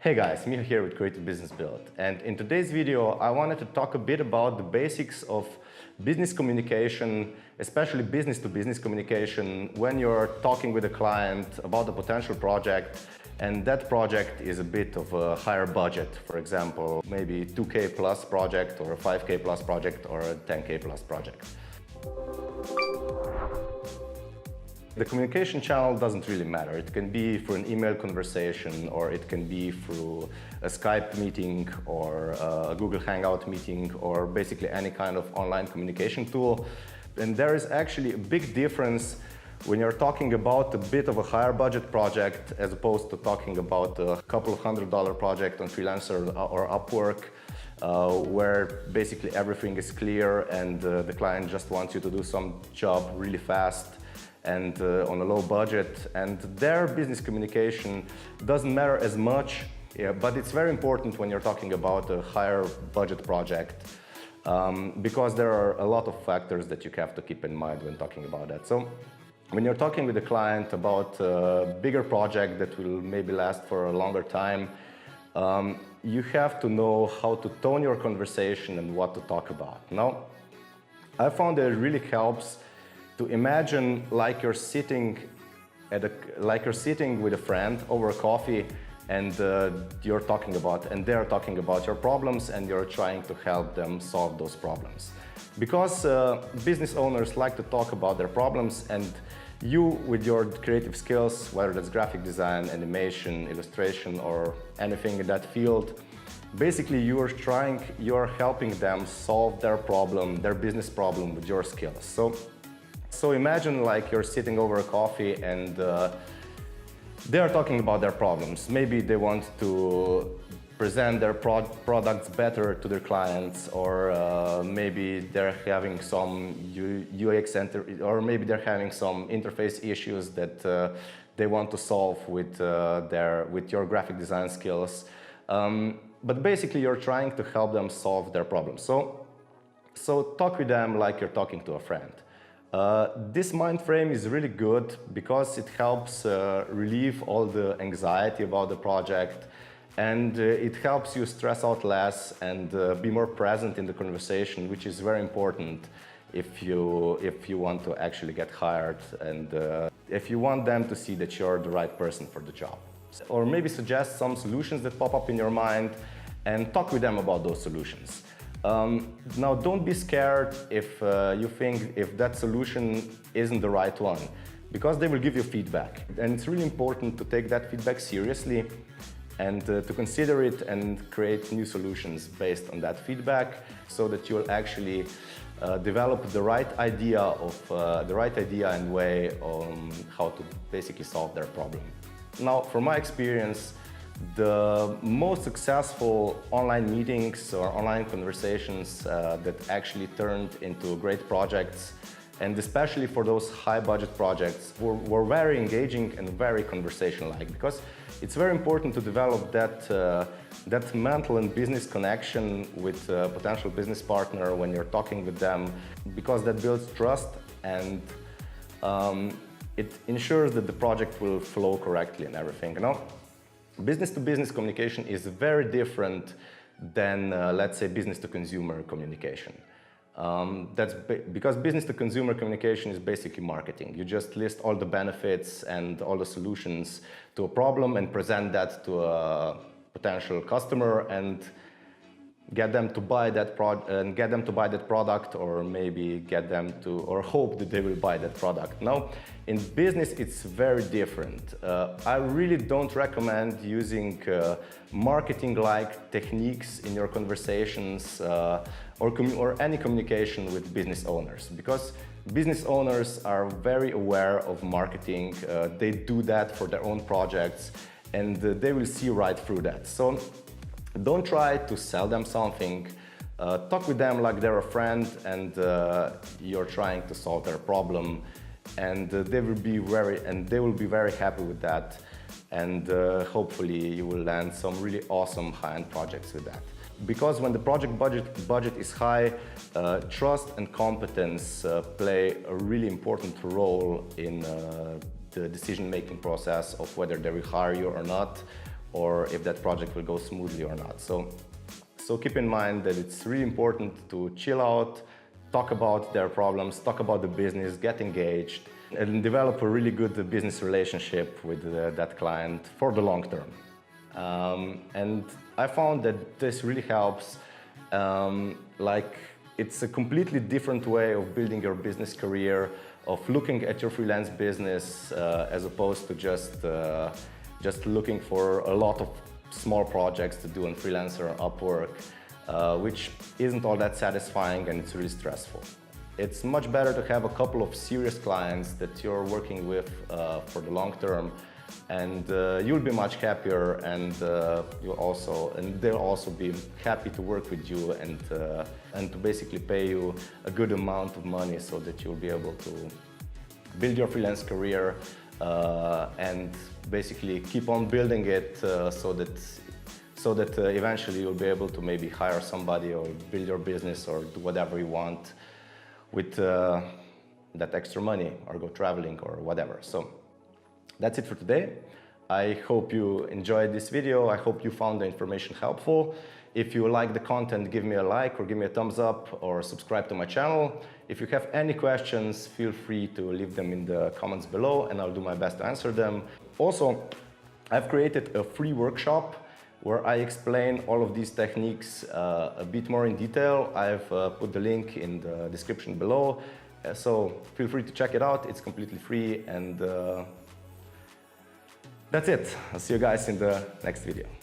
Hey guys, Miha here with Creative Business Build, and in today's video I wanted to talk a bit about the basics of business communication, especially business-to-business communication when you're talking with a client about a potential project and that project is a bit of a higher budget. For example, maybe 2K plus project or a 5K plus project or a 10K plus project. The communication channel doesn't really matter. It can be through an email conversation, or it can be through a Skype meeting or a Google Hangout meeting, or basically any kind of online communication tool. And there is actually a big difference when you're talking about a bit of a higher budget project as opposed to talking about a couple of $100 project on Freelancer or UpWork, where basically everything is clear and the client just wants you to do some job really fast and on a low budget, and their business communication doesn't matter as much, but it's very important when you're talking about a higher budget project, because there are a lot of factors that you have to keep in mind when talking about that. So when you're talking with a client about a bigger project that will maybe last for a longer time, you have to know how to tone your conversation and what to talk about. Now, I found that it really helps to imagine like you're sitting with a friend over a coffee, and they're talking about your problems, and you're trying to help them solve those problems. Because business owners like to talk about their problems, and you, with your creative skills, whether that's graphic design, animation, illustration, or anything in that field, basically you're helping them solve their problem, their business problem, with your skills. So imagine like you're sitting over a coffee and they're talking about their problems. Maybe they want to present their products better to their clients, or maybe they're having some UX or maybe they're having some interface issues that they want to solve with your graphic design skills. But basically you're trying to help them solve their problems. So talk with them like you're talking to a friend. This mind frame is really good because it helps relieve all the anxiety about the project, and it helps you stress out less and be more present in the conversation, which is very important if you want to actually get hired, and if you want them to see that you're the right person for the job. Or maybe suggest some solutions that pop up in your mind and talk with them about those solutions. Now, don't be scared if you think if that solution isn't the right one, because they will give you feedback. And it's really important to take that feedback seriously and to consider it and create new solutions based on that feedback, so that you'll actually develop the right idea and way on how to basically solve their problem. Now, from my experience, the most successful online meetings or online conversations that actually turned into great projects, and especially for those high budget projects, were very engaging and very conversation-like, because it's very important to develop that mental and business connection with a potential business partner when you're talking with them, because that builds trust, and it ensures that the project will flow correctly and everything. You know? Business-to-business communication is very different than, let's say, business-to-consumer communication. That's because business-to-consumer communication is basically marketing. You just list all the benefits and all the solutions to a problem and present that to a potential customer and get them to buy that product, or maybe get them to, or hope that they will buy that product. Now, in business, it's very different. I really don't recommend using marketing-like techniques in your conversations or any communication with business owners, because business owners are very aware of marketing. They do that for their own projects, and they will see right through that. So don't try to sell them something. Talk with them like they're a friend, and you're trying to solve their problem, and they will be very happy with that, and hopefully you will land some really awesome high-end projects with that. Because when the project budget is high, trust and competence play a really important role in the decision-making process of whether they will hire you or not, or if that project will go smoothly or not. So keep in mind that it's really important to chill out, talk about their problems, talk about the business, get engaged, and develop a really good business relationship with that client for the long term. And I found that this really helps. It's a completely different way of building your business career, of looking at your freelance business as opposed to just looking for a lot of small projects to do on Freelancer or UpWork, which isn't all that satisfying and it's really stressful. It's much better to have a couple of serious clients that you're working with for the long term, and you'll be much happier, and they'll also be happy to work with you and to basically pay you a good amount of money so that you'll be able to build your freelance career and basically keep on building it so that eventually you'll be able to maybe hire somebody or build your business or do whatever you want with that extra money, or go traveling or whatever. So that's it for today. I hope you enjoyed this video. I hope you found the information helpful. If you like the content, give me a like or give me a thumbs up or subscribe to my channel. If you have any questions, feel free to leave them in the comments below and I'll do my best to answer them. Also, I've created a free workshop where I explain all of these techniques a bit more in detail. I've put the link in the description below, so feel free to check it out. It's completely free, and that's it. I'll see you guys in the next video.